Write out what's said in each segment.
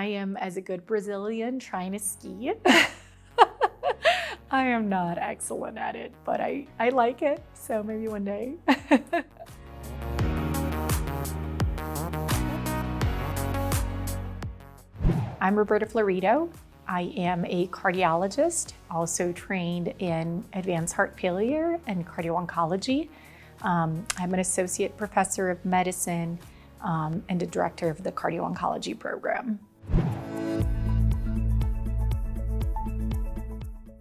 I am, as a good Brazilian, trying to ski. I am not excellent at it, but I like it, so maybe one day. I'm Roberta Florido. I am a cardiologist, also trained in advanced heart failure and cardio-oncology. I'm an associate professor of medicine and a director of the Cardio-Oncology Program.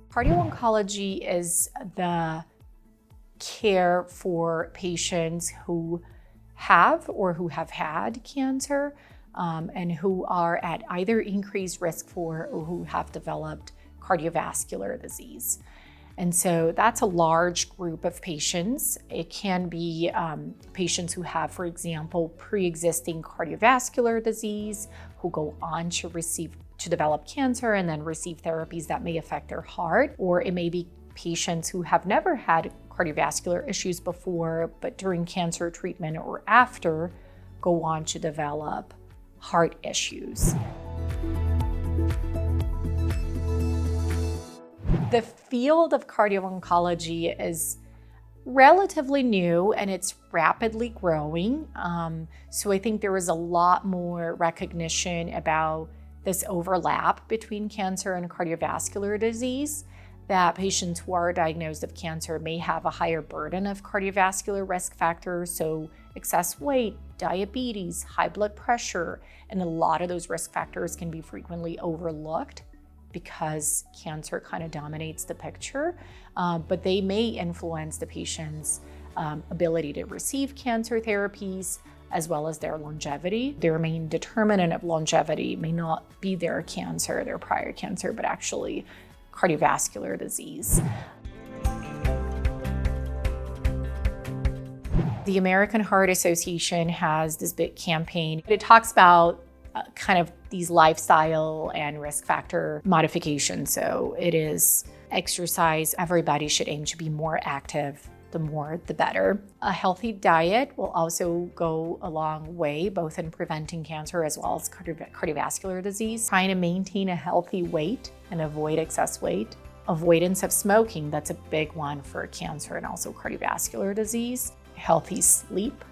Cardio-oncology is the care for patients who have or who have had cancer and who are at either increased risk for or who have developed cardiovascular disease. And so that's a large group of patients. It can be patients who have, for example, pre-existing cardiovascular disease, who go on to develop cancer and then receive therapies that may affect their heart. Or it may be patients who have never had cardiovascular issues before, but during cancer treatment or after, go on to develop heart issues. The field of cardio-oncology is relatively new and it's rapidly growing. So I think there is a lot more recognition about this overlap between cancer and cardiovascular disease, that patients who are diagnosed with cancer may have a higher burden of cardiovascular risk factors, so excess weight, diabetes, high blood pressure, and a lot of those risk factors can be frequently overlooked because cancer kind of dominates the picture, but they may influence the patient's ability to receive cancer therapies as well as their longevity. Their main determinant of longevity may not be their cancer, their prior cancer, but actually cardiovascular disease. The American Heart Association has this big campaign. It talks about kind of these lifestyle and risk factor modifications. So it is exercise. Everybody should aim to be more active. The more, the better. A healthy diet will also go a long way, both in preventing cancer as well as cardiovascular disease. Trying to maintain a healthy weight and avoid excess weight. Avoidance of smoking, that's a big one for cancer and also cardiovascular disease. Healthy sleep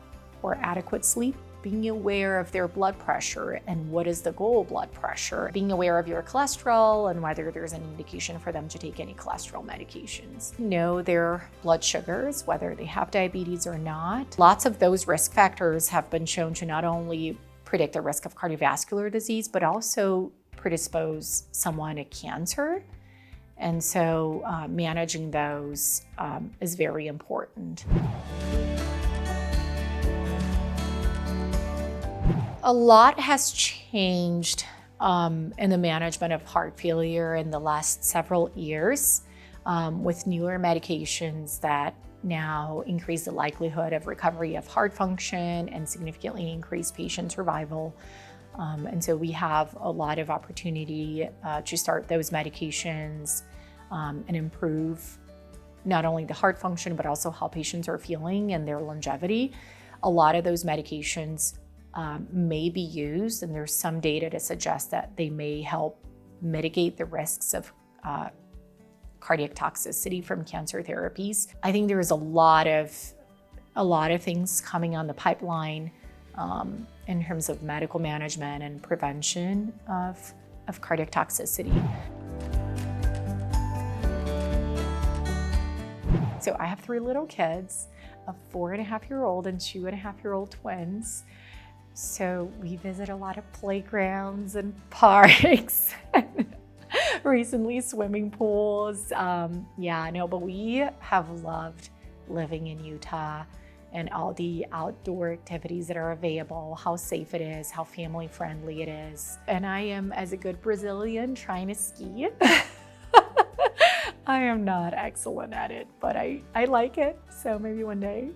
or adequate sleep. Being aware of their blood pressure and what is the goal blood pressure. Being aware of your cholesterol and whether there's an indication for them to take any cholesterol medications. Know their blood sugars, whether they have diabetes or not. Lots of those risk factors have been shown to not only predict the risk of cardiovascular disease, but also predispose someone to cancer. And so managing those is very important. A lot has changed in the management of heart failure in the last several years with newer medications that now increase the likelihood of recovery of heart function and significantly increase patient survival. And so we have a lot of opportunity to start those medications and improve not only the heart function, but also how patients are feeling and their longevity. A lot of those medications may be used, and there's some data to suggest that they may help mitigate the risks of cardiac toxicity from cancer therapies. I think there is a lot of things coming on the pipeline in terms of medical management and prevention of cardiac toxicity. So I have 3 little kids, a 4.5-year-old and 2.5-year-old twins. So we visit a lot of playgrounds and parks, recently swimming pools. But we have loved living in Utah and all the outdoor activities that are available, how safe it is, how family friendly it is. And I am, as a good Brazilian, trying to ski. I am not excellent at it, but I like it, so maybe one day.